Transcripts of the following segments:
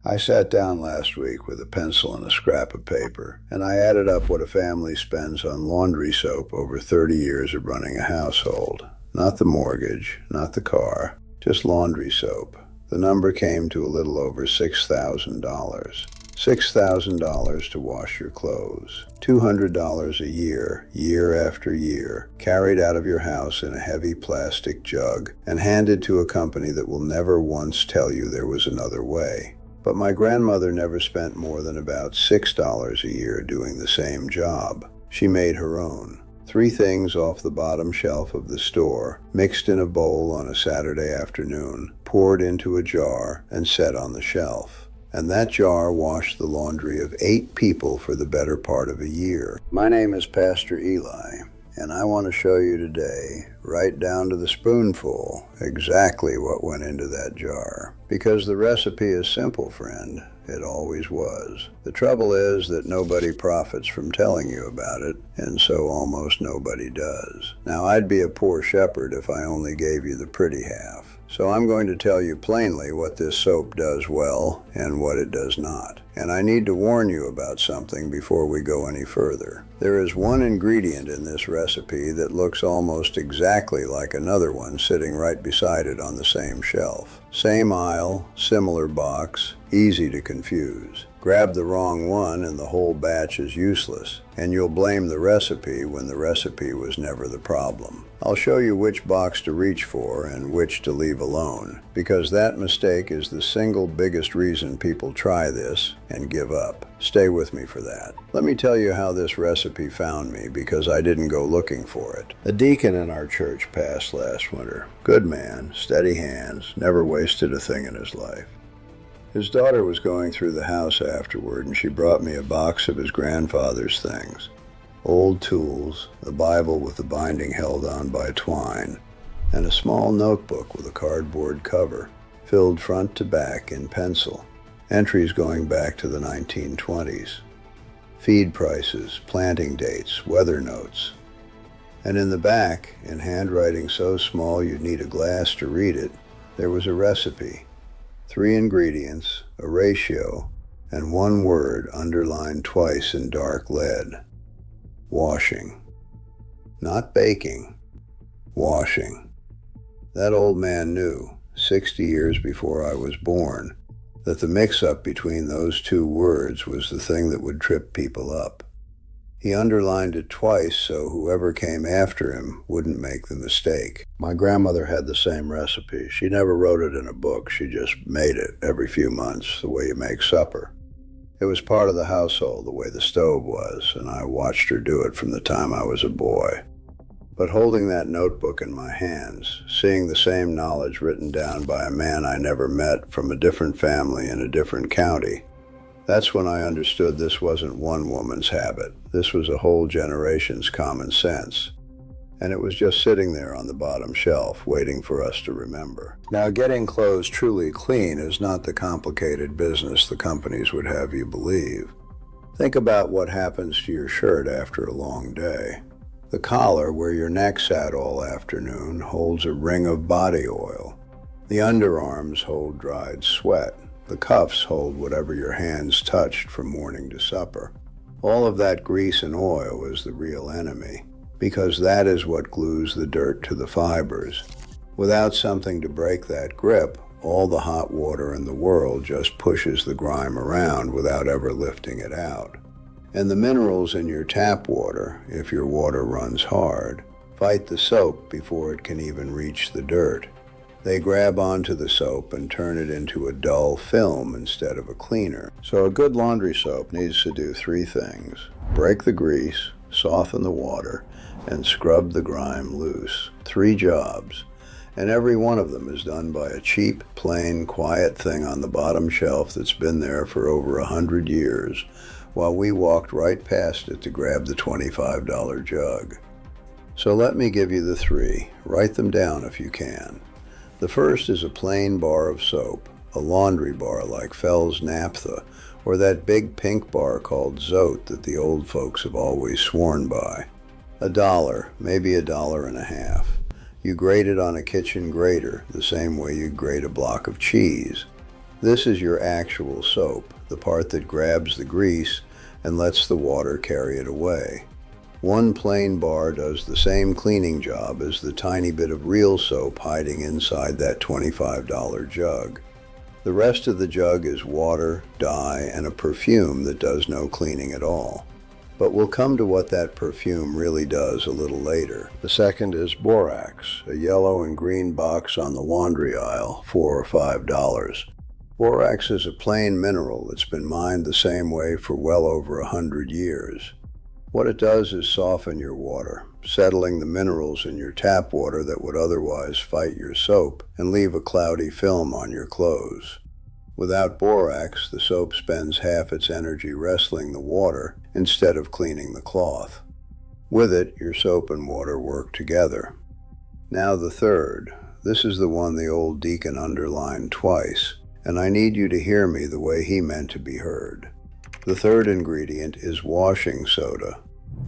I sat down last week with a pencil and a scrap of paper, and I added up what a family spends on laundry soap over 30 years of running a household. Not the mortgage, not the car, just laundry soap. The number came to a little over $6,000. $6,000 to wash your clothes. $200 a year, year after year, carried out of your house in a heavy plastic jug and handed to a company that will never once tell you there was another way. But my grandmother never spent more than about $6 a year doing the same job. She made her own. 3 things off the bottom shelf of the store, mixed in a bowl on a Saturday afternoon, poured into a jar, and set on the shelf. And that jar washed the laundry of 8 people for the better part of a year. My name is Pastor Eli, and I want to show you today, right down to the spoonful, exactly what went into that jar. Because the recipe is simple, friend. It always was. The trouble is that nobody profits from telling you about it, and so almost nobody does. Now, I'd be a poor shepherd if I only gave you the pretty half. So I'm going to tell you plainly what this soap does well and what it does not. And I need to warn you about something before we go any further. There is one ingredient in this recipe that looks almost exactly like another one sitting right beside it on the same shelf. Same aisle, similar box, easy to confuse. Grab the wrong one and the whole batch is useless, and you'll blame the recipe when the recipe was never the problem. I'll show you which box to reach for and which to leave alone, because that mistake is the single biggest reason people try this and give up. Stay with me for that. Let me tell you how this recipe found me, because I didn't go looking for it. A deacon in our church passed last winter. Good man, steady hands, never wasted a thing in his life. His daughter was going through the house afterward, and she brought me a box of his grandfather's things. Old tools, a Bible with the binding held on by twine, and a small notebook with a cardboard cover, filled front to back in pencil, entries going back to the 1920s. Feed prices, planting dates, weather notes. And in the back, in handwriting so small you'd need a glass to read it, there was a recipe. 3 ingredients, a ratio, and 1 word underlined twice in dark lead. Washing. Not baking. Washing. That old man knew, 60 years before I was born, that the mix-up between those 2 words was the thing that would trip people up. He underlined it twice so whoever came after him wouldn't make the mistake. My grandmother had the same recipe. She never wrote it in a book. She just made it every few months, the way you make supper. It was part of the household, the way the stove was, and I watched her do it from the time I was a boy. But holding that notebook in my hands, seeing the same knowledge written down by a man I never met from a different family in a different county, that's when I understood this wasn't one woman's habit. This was a whole generation's common sense. And it was just sitting there on the bottom shelf, waiting for us to remember. Now, getting clothes truly clean is not the complicated business the companies would have you believe. Think about what happens to your shirt after a long day. The collar, where your neck sat all afternoon, holds a ring of body oil. The underarms hold dried sweat. The cuffs hold whatever your hands touched from morning to supper. All of that grease and oil is the real enemy, because that is what glues the dirt to the fibers. Without something to break that grip, all the hot water in the world just pushes the grime around without ever lifting it out. And the minerals in your tap water, if your water runs hard, fight the soap before it can even reach the dirt. They grab onto the soap and turn it into a dull film instead of a cleaner. So a good laundry soap needs to do 3 things: break the grease, soften the water, and scrub the grime loose. 3 jobs. And every one of them is done by a cheap, plain, quiet thing on the bottom shelf that's been there for over 100 years, while we walked right past it to grab the $25 jug. So let me give you the 3. Write them down if you can. The first is a plain bar of soap, a laundry bar like Fell's Naphtha, or that big pink bar called Zote that the old folks have always sworn by. $1, maybe $1.50. You grate it on a kitchen grater, the same way you grate a block of cheese. This is your actual soap, the part that grabs the grease and lets the water carry it away. One plain bar does the same cleaning job as the tiny bit of real soap hiding inside that $25 jug. The rest of the jug is water, dye, and a perfume that does no cleaning at all. But we'll come to what that perfume really does a little later. The second is borax, a yellow and green box on the laundry aisle, $4 or $5. Borax is a plain mineral that's been mined the same way for well over 100 years. What it does is soften your water, settling the minerals in your tap water that would otherwise fight your soap and leave a cloudy film on your clothes. Without borax, the soap spends half its energy wrestling the water instead of cleaning the cloth. With it, your soap and water work together. Now the third. This is the one the old deacon underlined twice, and I need you to hear me the way he meant to be heard. The third ingredient is washing soda.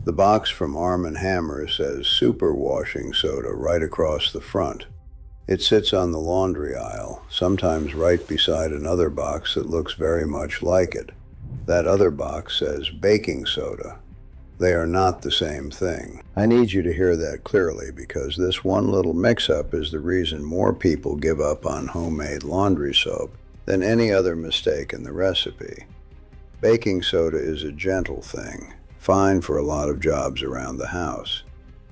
The box from Arm & Hammer says Super Washing Soda right across the front. It sits on the laundry aisle, sometimes right beside another box that looks very much like it. That other box says baking soda. They are not the same thing. I need you to hear that clearly because this one little mix-up is the reason more people give up on homemade laundry soap than any other mistake in the recipe. Baking soda is a gentle thing, fine for a lot of jobs around the house.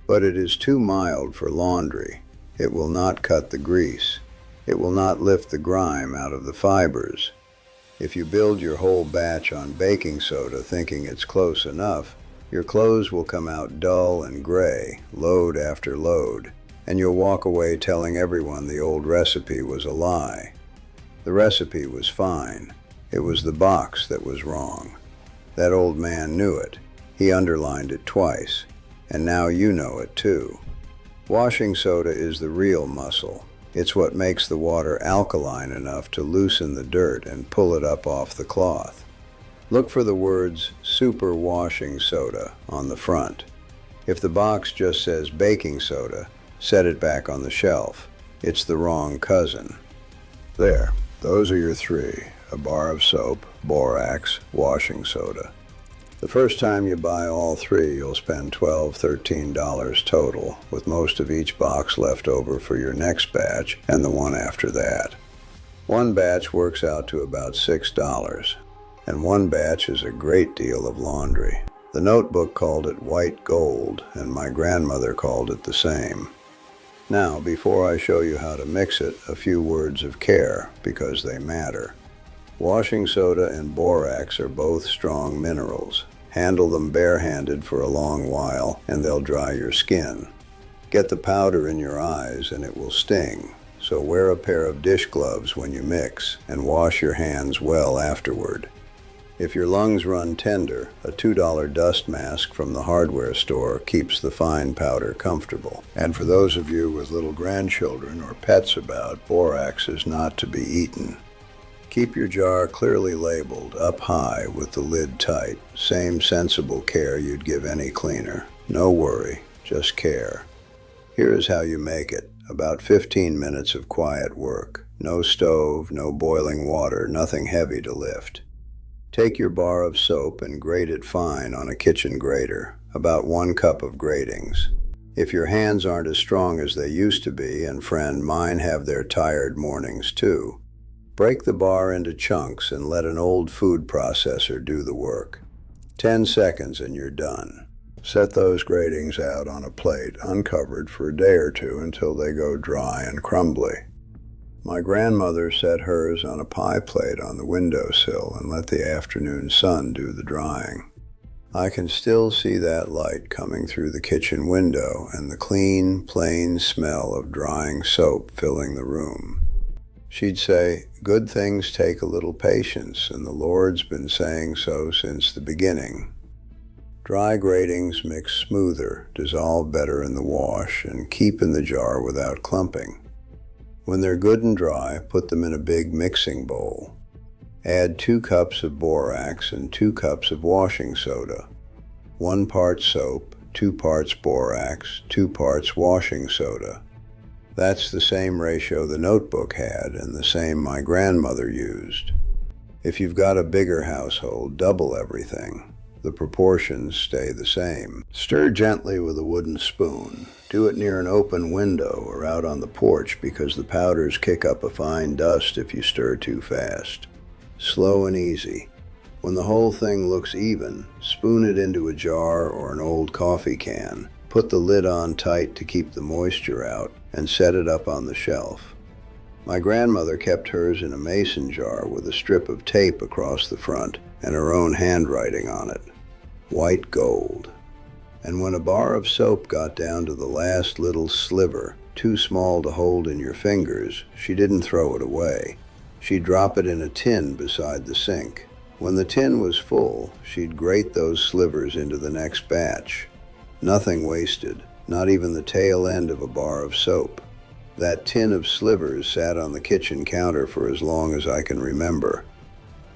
But it is too mild for laundry. It will not cut the grease. It will not lift the grime out of the fibers. If you build your whole batch on baking soda thinking it's close enough, your clothes will come out dull and gray, load after load, and you'll walk away telling everyone the old recipe was a lie. The recipe was fine. It was the box that was wrong. That old man knew it. He underlined it twice. And now you know it too. Washing soda is the real muscle. It's what makes the water alkaline enough to loosen the dirt and pull it up off the cloth. Look for the words Super Washing Soda on the front. If the box just says baking soda, set it back on the shelf. It's the wrong cousin. There, those are your three. A bar of soap, borax, washing soda. The first time you buy all three, you'll spend $12, $13 total, with most of each box left over for your next batch and the one after that. One batch works out to about $6, and one batch is a great deal of laundry. The notebook called it white gold, and my grandmother called it the same. Now, before I show you how to mix it, a few words of care, because they matter. Washing soda and borax are both strong minerals. Handle them barehanded for a long while, and they'll dry your skin. Get the powder in your eyes, and it will sting. So wear a pair of dish gloves when you mix, and wash your hands well afterward. If your lungs run tender, a $2 dust mask from the hardware store keeps the fine powder comfortable. And for those of you with little grandchildren or pets about, borax is not to be eaten. Keep your jar clearly labeled, up high with the lid tight. Same sensible care you'd give any cleaner. No worry, just care. Here is how you make it. About 15 minutes of quiet work. No stove, no boiling water, nothing heavy to lift. Take your bar of soap and grate it fine on a kitchen grater, about 1 cup of gratings. If your hands aren't as strong as they used to be, and friend, mine have their tired mornings too, break the bar into chunks and let an old food processor do the work. 10 seconds and you're done. Set those gratings out on a plate, uncovered, for a day or two until they go dry and crumbly. My grandmother set hers on a pie plate on the windowsill and let the afternoon sun do the drying. I can still see that light coming through the kitchen window and the clean, plain smell of drying soap filling the room. She'd say, "Good things take a little patience, and the Lord's been saying so since the beginning." Dry gratings mix smoother, dissolve better in the wash, and keep in the jar without clumping. When they're good and dry, put them in a big mixing bowl. Add 2 cups of borax and 2 cups of washing soda. 1 part soap, 2 parts borax, 2 parts washing soda. That's the same ratio the notebook had and the same my grandmother used. If you've got a bigger household, double everything. The proportions stay the same. Stir gently with a wooden spoon. Do it near an open window or out on the porch because the powders kick up a fine dust if you stir too fast. Slow and easy. When the whole thing looks even, spoon it into a jar or an old coffee can. Put the lid on tight to keep the moisture out and set it up on the shelf. My grandmother kept hers in a mason jar with a strip of tape across the front and her own handwriting on it. White gold. And when a bar of soap got down to the last little sliver, too small to hold in your fingers, she didn't throw it away. She'd drop it in a tin beside the sink. When the tin was full, she'd grate those slivers into the next batch. Nothing wasted, not even the tail end of a bar of soap. That tin of slivers sat on the kitchen counter for as long as I can remember.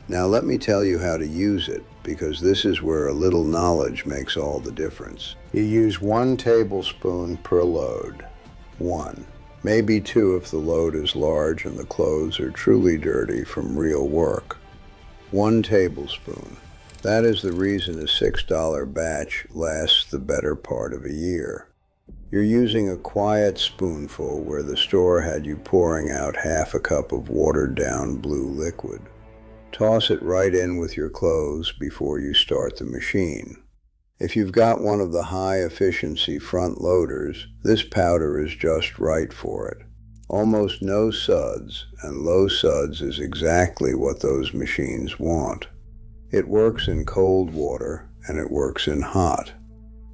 Now let me tell you how to use it, because this is where a little knowledge makes all the difference. You use 1 tablespoon per load. 1. Maybe 2 if the load is large and the clothes are truly dirty from real work. 1 tablespoon. That is the reason a $6 batch lasts the better part of a year. You're using a quiet spoonful where the store had you pouring out half a cup of watered-down blue liquid. Toss it right in with your clothes before you start the machine. If you've got one of the high-efficiency front loaders, this powder is just right for it. Almost no suds, and low suds is exactly what those machines want. It works in cold water, and it works in hot.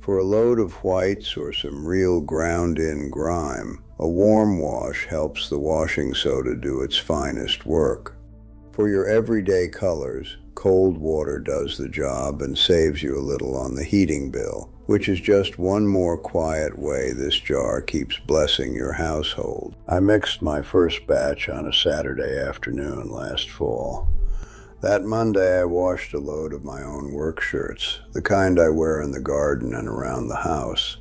For a load of whites or some real ground-in grime, a warm wash helps the washing soda do its finest work. For your everyday colors, cold water does the job and saves you a little on the heating bill, which is just one more quiet way this jar keeps blessing your household. I mixed my first batch on a Saturday afternoon last fall. That Monday I washed a load of my own work shirts, the kind I wear in the garden and around the house,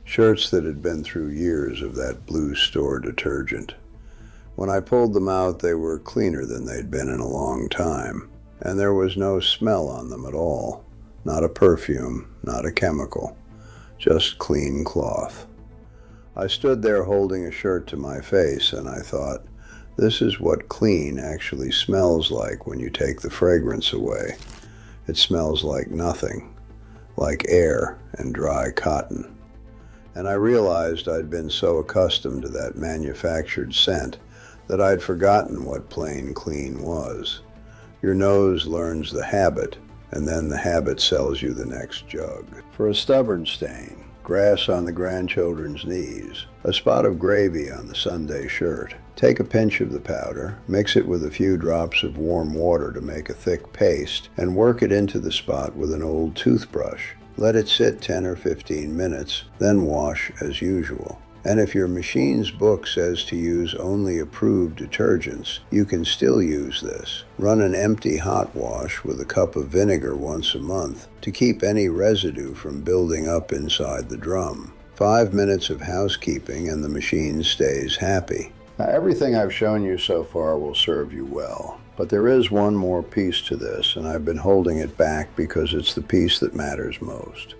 shirts that had been through years of that blue store detergent. When I pulled them out, they were cleaner than they'd been in a long time, and there was no smell on them at all. Not a perfume, not a chemical, just clean cloth. I stood there holding a shirt to my face, and I thought, this is what clean actually smells like when you take the fragrance away. It smells like nothing, like air and dry cotton. And I realized I'd been so accustomed to that manufactured scent that I'd forgotten what plain clean was. Your nose learns the habit, and then the habit sells you the next jug. For a stubborn stain, grass on the grandchildren's knees, a spot of gravy on the Sunday shirt. Take a pinch of the powder, mix it with a few drops of warm water to make a thick paste, and work it into the spot with an old toothbrush. Let it sit 10 or 15 minutes, then wash as usual. And if your machine's book says to use only approved detergents, you can still use this. Run an empty hot wash with a cup of vinegar once a month to keep any residue from building up inside the drum. 5 minutes of housekeeping and the machine stays happy. Now, everything I've shown you so far will serve you well, but there is one more piece to this, and I've been holding it back because it's the piece that matters most.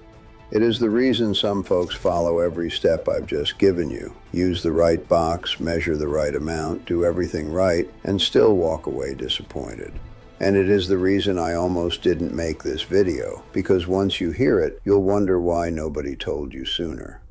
It is the reason some folks follow every step I've just given you, use the right box, measure the right amount, do everything right, and still walk away disappointed. And it is the reason I almost didn't make this video, because once you hear it, you'll wonder why nobody told you sooner.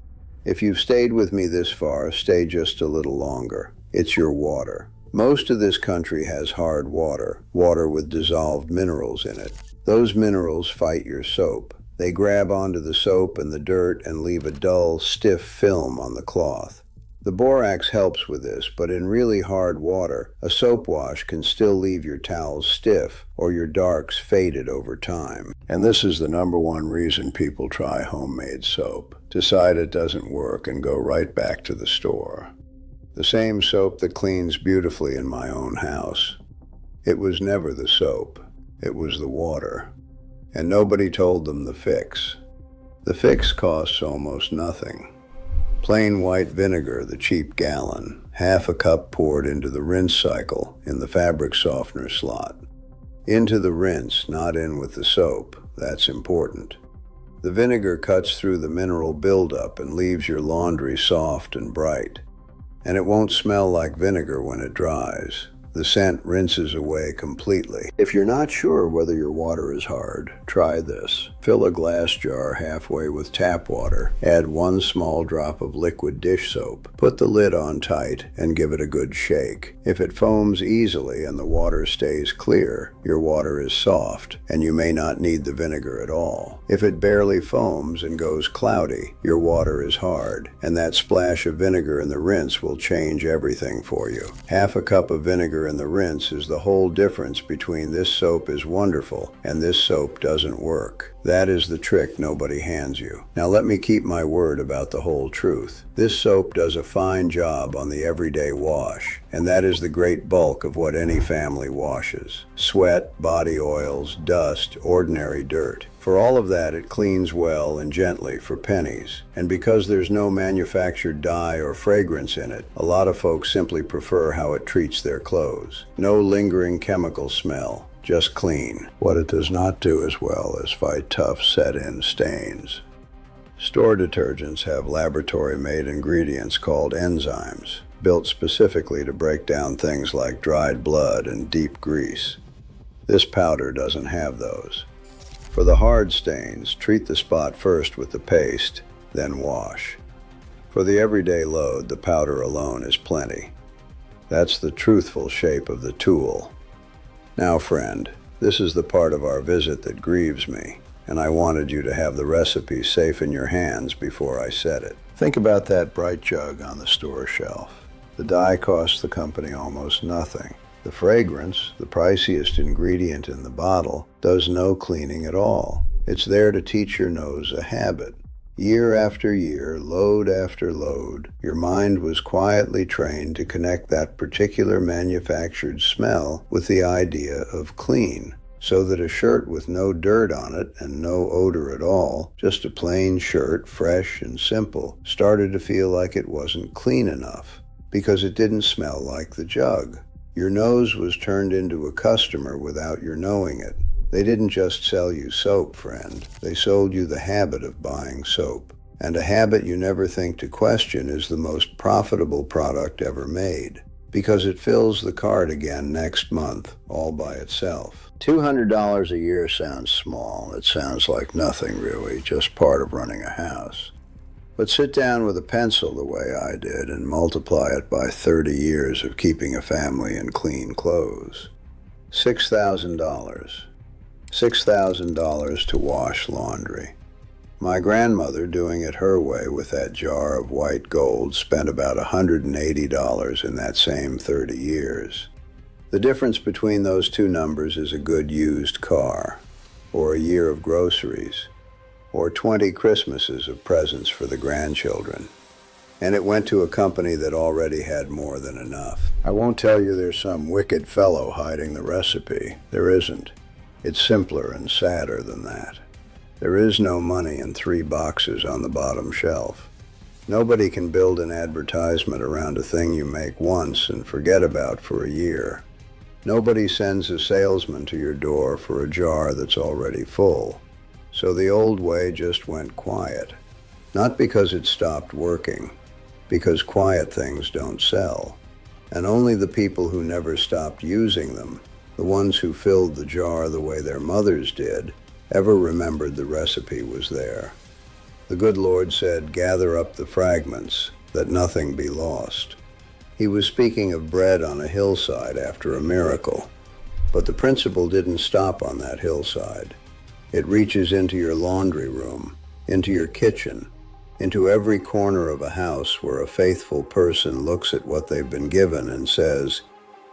If you've stayed with me this far, stay just a little longer. It's your water. Most of this country has hard water, water with dissolved minerals in it. Those minerals fight your soap. They grab onto the soap and the dirt and leave a dull, stiff film on the cloth. The borax helps with this, but in really hard water, a soap wash can still leave your towels stiff or your darks faded over time. And this is the #1 reason people try homemade soap, decide it doesn't work, and go right back to the store. The same soap that cleans beautifully in my own house. It was never the soap, it was the water. And nobody told them the fix. The fix costs almost nothing. Plain white vinegar, the cheap gallon, half a cup poured into the rinse cycle in the fabric softener slot. Into the rinse, not in with the soap. That's important. The vinegar cuts through the mineral buildup and leaves your laundry soft and bright. And it won't smell like vinegar when it dries. The scent rinses away completely. If you're not sure whether your water is hard, try this. Fill a glass jar halfway with tap water. Add 1 small drop of liquid dish soap. Put the lid on tight and give it a good shake. If it foams easily and the water stays clear, your water is soft and you may not need the vinegar at all. If it barely foams and goes cloudy, your water is hard, and that splash of vinegar in the rinse will change everything for you. Half a cup of vinegar in the rinse is the whole difference between this soap is wonderful and this soap doesn't work. That is the trick nobody hands you. Now let me keep my word about the whole truth. This soap does a fine job on the everyday wash, and that is the great bulk of what any family washes. Sweat, body oils, dust, ordinary dirt. For all of that, it cleans well and gently for pennies. And because there's no manufactured dye or fragrance in it, a lot of folks simply prefer how it treats their clothes. No lingering chemical smell. Just clean. What it does not do as well is fight tough set-in stains. Store detergents have laboratory-made ingredients called enzymes, built specifically to break down things like dried blood and deep grease. This powder doesn't have those. For the hard stains, treat the spot first with the paste, then wash. For the everyday load, the powder alone is plenty. That's the truthful shape of the tool. Now, friend, this is the part of our visit that grieves me, and I wanted you to have the recipe safe in your hands before I said it. Think about that bright jug on the store shelf. The dye costs the company almost nothing. The fragrance, the priciest ingredient in the bottle, does no cleaning at all. It's there to teach your nose a habit. Year after year, load after load, your mind was quietly trained to connect that particular manufactured smell with the idea of clean, so that a shirt with no dirt on it and no odor at all, just a plain shirt, fresh and simple, started to feel like it wasn't clean enough, because it didn't smell like the jug. Your nose was turned into a customer without your knowing it. They didn't just sell you soap, friend. They sold you the habit of buying soap. And a habit you never think to question is the most profitable product ever made, because it fills the cart again next month, all by itself. $200 a year sounds small. It sounds like nothing, really, just part of running a house. But sit down with a pencil the way I did and multiply it by 30 years of keeping a family in clean clothes. $6,000. $6,000 to wash laundry. My grandmother, doing it her way with that jar of white gold, spent about $180 in that same 30 years. The difference between those two numbers is a good used car, or a year of groceries, or 20 Christmases of presents for the grandchildren. And it went to a company that already had more than enough. I won't tell you there's some wicked fellow hiding the recipe. There isn't. It's simpler and sadder than that. There is no money in 3 boxes on the bottom shelf. Nobody can build an advertisement around a thing you make once and forget about for a year. Nobody sends a salesman to your door for a jar that's already full. So the old way just went quiet. Not because it stopped working, because quiet things don't sell. And only the people who never stopped using them, the ones who filled the jar the way their mothers did, ever remembered the recipe was there. The good Lord said, "Gather up the fragments, that nothing be lost." He was speaking of bread on a hillside after a miracle. But the principle didn't stop on that hillside. It reaches into your laundry room, into your kitchen, into every corner of a house where a faithful person looks at what they've been given and says,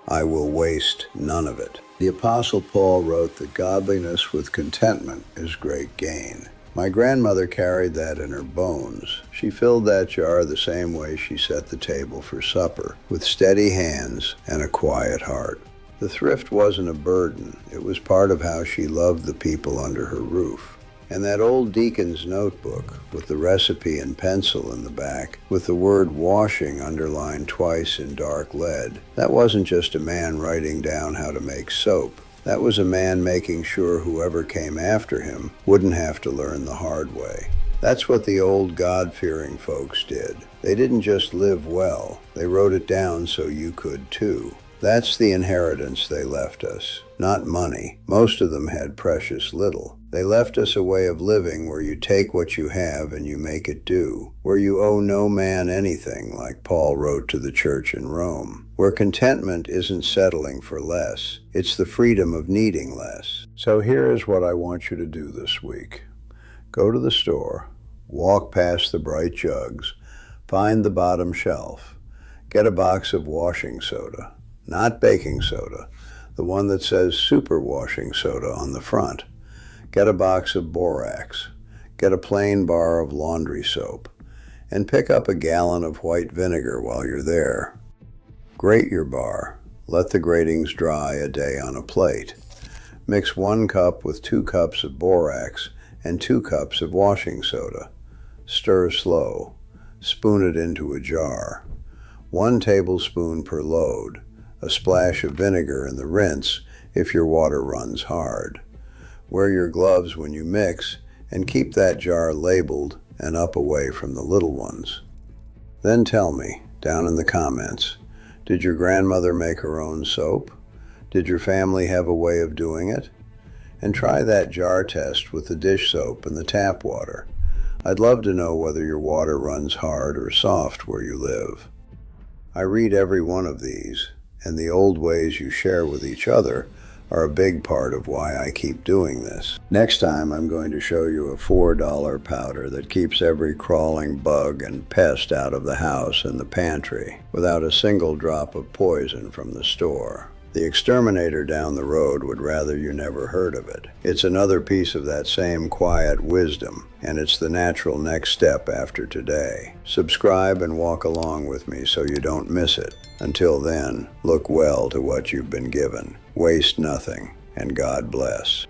"I will waste none of it." The Apostle Paul wrote that godliness with contentment is great gain. My grandmother carried that in her bones. She filled that jar the same way she set the table for supper, with steady hands and a quiet heart. The thrift wasn't a burden. It was part of how she loved the people under her roof. And that old deacon's notebook, with the recipe in pencil in the back, with the word washing underlined twice in dark lead, that wasn't just a man writing down how to make soap. That was a man making sure whoever came after him wouldn't have to learn the hard way. That's what the old God-fearing folks did. They didn't just live well, they wrote it down so you could too. That's the inheritance they left us, not money. Most of them had precious little. They left us a way of living where you take what you have and you make it do, where you owe no man anything, like Paul wrote to the church in Rome, where contentment isn't settling for less, it's the freedom of needing less. So here is what I want you to do this week. Go to the store, walk past the bright jugs, find the bottom shelf, get a box of washing soda, not baking soda, the one that says super washing soda on the front. Get a box of borax, get a plain bar of laundry soap, and pick up a gallon of white vinegar while you're there. Grate your bar, let the gratings dry a day on a plate. Mix 1 cup with 2 cups of borax and 2 cups of washing soda. Stir slow, spoon it into a jar. 1 tablespoon per load, a splash of vinegar in the rinse if your water runs hard. Wear your gloves when you mix, and keep that jar labeled and up away from the little ones. Then tell me, down in the comments, did your grandmother make her own soap? Did your family have a way of doing it? And try that jar test with the dish soap and the tap water. I'd love to know whether your water runs hard or soft where you live. I read every one of these, and the old ways you share with each other are a big part of why I keep doing this. Next time I'm going to show you a $4 powder that keeps every crawling bug and pest out of the house and the pantry without a single drop of poison from the store. The exterminator down the road would rather you never heard of it. It's another piece of that same quiet wisdom, and it's the natural next step after today. Subscribe and walk along with me so you don't miss it. Until then, look well to what you've been given. Waste nothing, and God bless.